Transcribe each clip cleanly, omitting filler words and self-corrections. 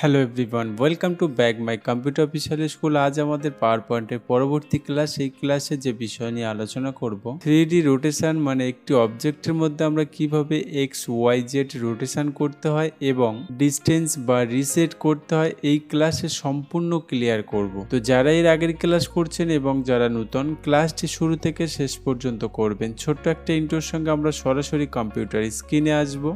Hello everyone, welcome to back my computer official school. আজ আমাদের পাওয়ার পয়েন্টের পরবর্তী ক্লাস। এই ক্লাসে যে বিষয় নিয়ে আলোচনা করব, 3D রোটেশন মানে একটি অবজেক্টের মধ্যে আমরা কিভাবে XYZ রোটেশন করতে হয় এবং ডিস্টেন্স বা রিসেট করতে হয়, এই ক্লাসে সম্পূর্ণ ক্লিয়ার করব। তো যারা এর আগের ক্লাস করছেন এবং যারা নতুন, ক্লাসটি শুরু থেকে শেষ পর্যন্ত করবেন। ছোট্ট একটা ইন্ট্রোর সঙ্গে আমরা সরাসরি কম্পিউটার স্ক্রিনে আসবো।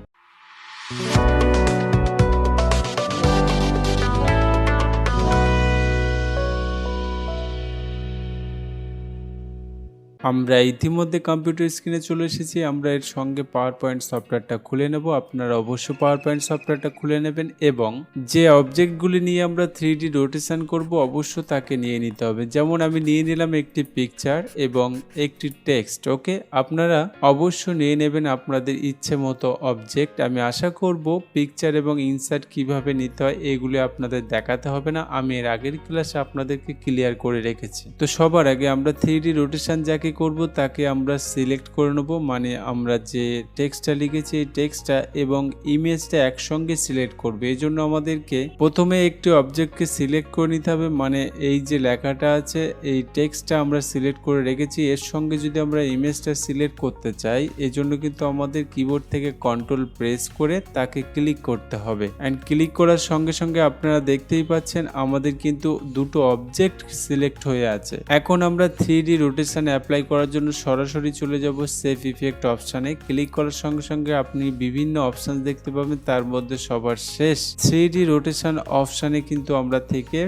আমরা ইতিমধ্যে কম্পিউটার স্ক্রিনে চলে এসেছি। আমরা এর সঙ্গে পাওয়ার পয়েন্ট সফটওয়্যারটা খুলে নেব। আপনারা অবশ্যই পাওয়ার পয়েন্ট সফটওয়্যারটা খুলে নেবেন এবং যে অবজেক্টগুলি নিয়ে আমরা 3D রোটেশন করব অবশ্যই তাকে নিয়ে নিতে হবে। যেমন আমি নিয়ে নিলাম একটি পিকচার এবং একটি টেক্সট। ওকে, আপনারা অবশ্যই নিয়ে নেবেন আপনাদের ইচ্ছে মতো অবজেক্ট। আমি আশা করব পিকচার এবং ইনসার্ট কিভাবে নিতে হয় এগুলি আপনাদের দেখাতে হবে না, আমি এর আগের ক্লাসে আপনাদেরকে ক্লিয়ার করে রেখেছি। তো সবার আগে আমরা 3D রোটেশন যাকে করব তাকে আমরা সিলেক্ট করে নেব, মানে আমরা যে টেক্সটটা লিখেছি এই টেক্সটটা এবং ইমেজটা একসঙ্গে সিলেক্ট করব। এই জন্য আমাদেরকে প্রথমে একটি অবজেক্টকে সিলেক্ট করে নিতে হবে, মানে এই যে লেখাটা আছে এই টেক্সটটা আমরা সিলেক্ট করে রেখেছি, এর সঙ্গে যদি আমরা ইমেজটা সিলেক্ট করতে চাই এজন্য কিন্তু আমাদের কিবোর্ড থেকে কন্ট্রোল প্রেস করে তাকে ক্লিক করতে হবে। অ্যান্ড ক্লিক করার সঙ্গে সঙ্গে আপনারা দেখতেই পাচ্ছেন আমাদের কিন্তু দুটো অবজেক্ট সিলেক্ট হয়ে আছে। এখন আমরা 3D রোটেশন অ্যাপ্লাই করার জন্য সরাসরি চলে যাব সেভ ইফেক্ট অপশানে। ক্লিক করার সঙ্গে সঙ্গে আপনি বিভিন্ন অপশন দেখতে পাবেন, তার মধ্যে সবার শেষ 3D রোটেশন অপশানে কিন্তু আমরা থেকে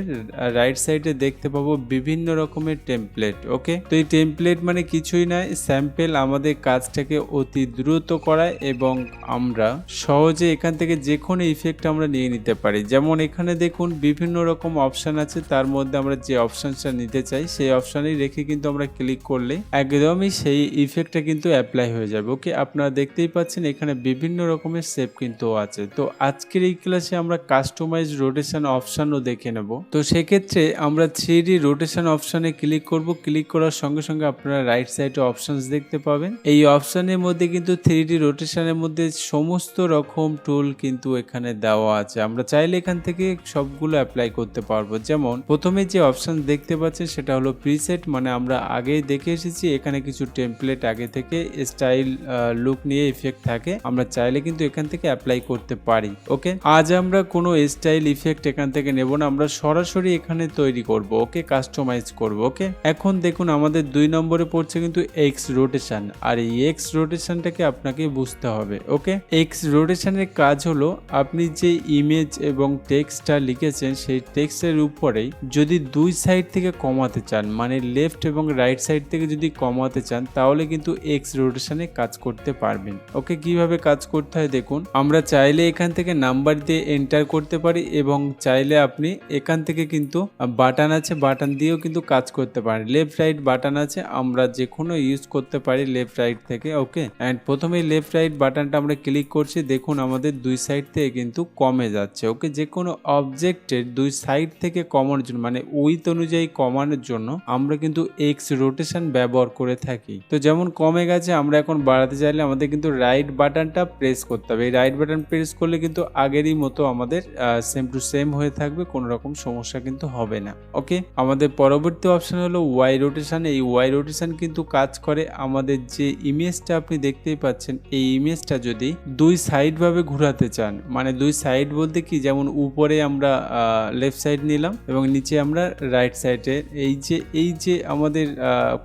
রাইট সাইডে দেখতে পাবো বিভিন্ন রকমের টেমপ্লেট। ওকে, তো এই টেমপ্লেট মানে কিছুই নয়, স্যাম্পল আমাদের কাজটাকে অতি দ্রুত করায় এবং আমরা সহজে এখান থেকে যে কোনো ইফেক্ট আমরা নিয়ে নিতে পারি। যেমন এখানে দেখুন বিভিন্ন রকম অপশান আছে, তার মধ্যে আমরা যে অপশানটা নিতে চাই সেই অপশানেই রেখে কিন্তু আমরা ক্লিক করলে একদমই সেই ইফেক্টটা কিন্তু অ্যাপ্লাই হয়ে যাবে। ওকে, আপনারা দেখতেই পাচ্ছেন এখানে বিভিন্ন রকমের শেপ কিন্তু আছে। তো আজকের এই ক্লাসে আমরা কাস্টমাইজ রোটেশন অপশানও দেখে নেব। তো সেক্ষেত্রে আমরা 3D রোটেশন অপশানে ক্লিক করব। ক্লিক করার সঙ্গে সঙ্গে আপনারা রাইট সাইডে অপশানস দেখতে পাবেন। এই অপশানের মধ্যে কিন্তু 3D রোটেশনের মধ্যে সমস্ত রকম টুল কিন্তু এখানে দেওয়া আছে। আমরা চাইলে এখান থেকে সবগুলো অ্যাপ্লাই করতে পারবো। যেমন প্রথমে যে অপশান দেখতে পাচ্ছেন সেটা হলো প্রিসেট, মানে আমরা আগেই দেখে এসেছি এখানে কিছু টেমপ্লেট আগে থেকে স্টাইল লুক নিয়ে ইফেক্ট থাকে, আমরা চাইলে কিন্তু এখান থেকে অ্যাপ্লাই করতে পারি। ওকে, আজ আমরা কোনো স্টাইল ইফেক্ট এখান থেকে নেব না, আমরা সরাসরি এখানে তৈরি করব। ওকে, কাস্টমাইজ করব। ওকে, এখন দেখুন আমাদের 2 নম্বরে পড়ছে কিন্তু এক্স রোটেশন, আর এই এক্স রোটেশনটাকে আপনাকে বুঝতে হবে। ওকে, এক্স রোটেশনের কাজ হলো আপনি যে ইমেজ এবং টেক্সটটা লিখেছেন সেই টেক্সটের উপরেই যদি দুই সাইড থেকে কমাতে চান, মানে লেফট এবং রাইট সাইড থেকে যদি কমাতে চান তাহলে কিন্তু এক্স রোটেশনে কাজ করতে পারবেন। ওকে, কিভাবে কাজ করতে হয় দেখুন, আমরা চাইলে এখান থেকে নাম্বার দিয়ে এন্টার করতে পারি এবং চাইলে আপনি এখান থেকে কিন্তু বাটন আছে, বাটন দিয়েও কিন্তু কাজ করতে পারেন। লেফট রাইট বাটন আছে, আমরা যে কোনো ইউজ করতে পারি লেফট রাইট থেকে। ওকে, অ্যান্ড প্রথমে লেফট রাইট বাটনটা আমরা ক্লিক করছি, দেখুন আমাদের দুই সাইড থেকে কিন্তু কমে যাচ্ছে। ওকে, যে কোনো অবজেক্টের দুই সাইড থেকে কমানোর জন্য, মানে উইথ অনুযায়ী কমানোর জন্য আমরা কিন্তু এক্স রোটেশন ব্যবহার করে থাকি। তো যেমন কমে গেছে, আমরা এখন বাড়াতে চাইলে আমাদের কিন্তু রাইট বাটনটা প্রেস করতে হবে। এই রাইট বাটন প্রেস করলে কিন্তু আগেরই মতো আমাদের সেম টু সেম হয়ে থাকবে, কোনো রকম সমস্যা কিন্তু হবে না। ওকে, আমাদের পরবর্তী অপশন হলো ওয়াই রোটেশন। এই ওয়াই রোটেশন কিন্তু কাজ করে আমাদের যে ইমেজটা আপনি দেখতেই পাচ্ছেন, এই ইমেজটা যদি দুই সাইড ভাবে ঘোরাতে চান, মানে দুই সাইড বলতে কি, যেমন উপরে আমরা লেফট সাইড নিলাম এবং নিচে আমরা রাইট সাইডে এই যে আমাদের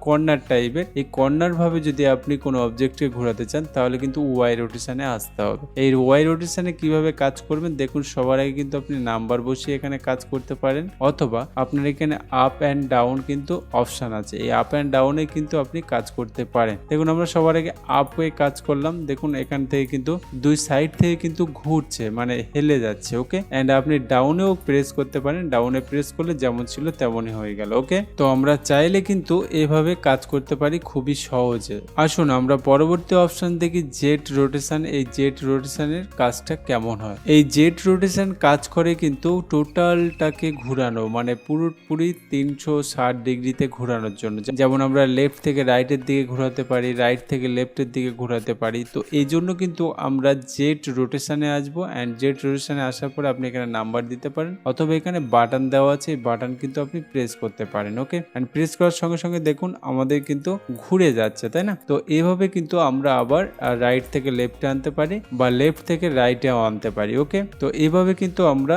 কর্নার টাইপের, এই কর্নার ভাবে যদি আপনি কোনো অবজেক্টকে ঘোরাতে চান তাহলে কিন্তু ওয়াই রোটেশনে আসতে হবে। এই ওয়াই রোটেশনে কিভাবে কাজ করবেন দেখুন, সবার আগে কিন্তু আপনি নাম্বার বসিয়ে এখানে কাজ করতে পারেন, অথবা আপনার এখানে আপ অ্যান্ড ডাউন কিন্তু অপশন আছে, এই আপ অ্যান্ড ডাউনে কিন্তু আপনি কাজ করতে পারেন। দেখুন আমরা সবার আগে আপ হয়ে কাজ করলাম, দেখুন এখান থেকে কিন্তু দুই সাইড থেকে কিন্তু ঘুরছে, মানে হেলে যাচ্ছে। ওকে, অ্যান্ড আপনি ডাউনেও প্রেস করতে পারেন, ডাউনে প্রেস করলে যেমন ছিল তেমনই হয়ে গেল। ওকে, তো আমরা চাইলে কিন্তু এভাবে কাজ করতে পারি খুবই সহজে। আসুন আমরা পরবর্তী অপশন দেখি জেট রোটেশন। এই জেট রোটেশনের কাজটা কেমন হয়। এই জেট রোটেশন কাজ করে কিন্তু টোটালটাকে ঘোরানো, মানে পুরোপুরি 360 ডিগ্রিতে ঘোরানোর জন্য। যেমন আমরা লেফট থেকে রাইটের দিকে ঘোরাতে পারি, রাইট থেকে লেফটের দিকে ঘোরাতে পারি। তো এই জন্য কিন্তু আমরা জেট রোটেশনে আসবো। অ্যান্ড জেট রোটেশনে আসার পরে আপনি এখানে নাম্বার দিতে পারেন, অথবা এখানে বাটন দেওয়া আছে, এই বাটন কিন্তু আপনি প্রেস করতে পারেন। ওকে, অ্যান্ড প্রেস করার সঙ্গে সঙ্গে দেখুন আমাদের কিন্তু ঘুরে যাচ্ছে, তাই না? তো এইভাবে কিন্তু আমরা আবার রাইট থেকে লেফটে আনতে পারি বা লেফট থেকে রাইটেও আনতে পারি। ওকে, তো এইভাবে কিন্তু আমরা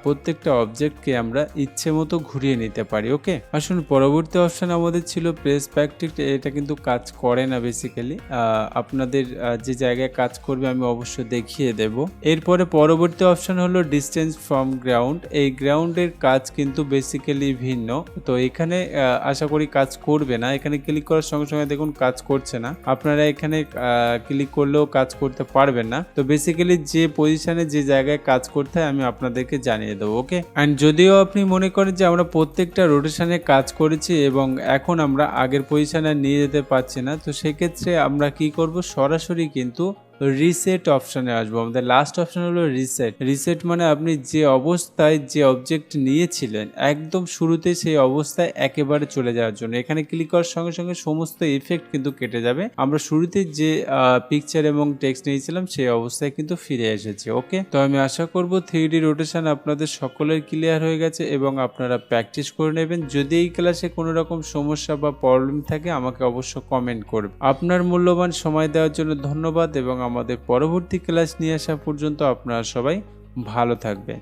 প্রত্যেকটা অবজেক্টকে আমরা ইচ্ছে মতো ঘুরিয়ে নিতে পারি। ওকে, আসুন পরবর্তী অপশন আমাদের ছিল প্রেস ব্যাকটিক। এটা কিন্তু কাজ করে না বেসিক্যালি, আপনাদের যে জায়গায় কাজ করবে আমি অবশ্যই দেখিয়ে দেব। এরপরে পরবর্তী অপশন হলো ডিস্টেন্স ফ্রম গ্রাউন্ড। এই গ্রাউন্ডের কাজ কিন্তু বেসিক্যালি ভিন্ন, তো এখানে আশা করি কাজ করবে না। এখানে ক্লিক করার সঙ্গে সঙ্গে দেখুন কাজ করছে না, আপনারা এখানে ক্লিক করলেও কাজ করতে পারবেন না। তো বেসিক্যালি যে পজিশনে যে জায়গায় কাজ করতে হয় আমি আপনাদেরকে জানিয়ে দেবো। ওকে, অ্যান্ড যদিও আপনি মনে করেন যে আমরা প্রত্যেকটা রোটেশনে কাজ করেছি এবং এখন আমরা আগের পজিশনে নিয়ে যেতে পারছি না, তো সেক্ষেত্রে আমরা কি করব, সরাসরি কিন্তু রিসেট অপশনে আসবো। আমাদের লাস্ট অপশন হলো রিসেট। রিসেট মানে আপনি যে অবস্থায় যে অবজেক্ট নিয়েছিলেন একদম শুরুতে সেই অবস্থায় একেবারে চলে যাওয়ার জন্য। এখানে ক্লিক করার সঙ্গে সঙ্গে সমস্ত ইফেক্ট কিন্তু কেটে যাবে। আমরা শুরুতে যে পিকচার এবং টেক্সট নিয়েছিলাম সেই অবস্থায় কিন্তু ফিরে এসেছি। ওকে, তো আমি আশা করব 3D রোটেশন আপনাদের সকলের ক্লিয়ার হয়ে গেছে এবং আপনারা প্র্যাকটিস করে নেবেন। যদি এই ক্লাসে কোনো রকম সমস্যা বা প্রবলেম থাকে আমাকে অবশ্য কমেন্ট করবেন। আপনার মূল্যবান সময় দেওয়ার জন্য ধন্যবাদ এবং আমাদের পরবর্তী ক্লাস নিয়ে আসা পর্যন্ত আপনারা সবাই ভালো থাকবেন।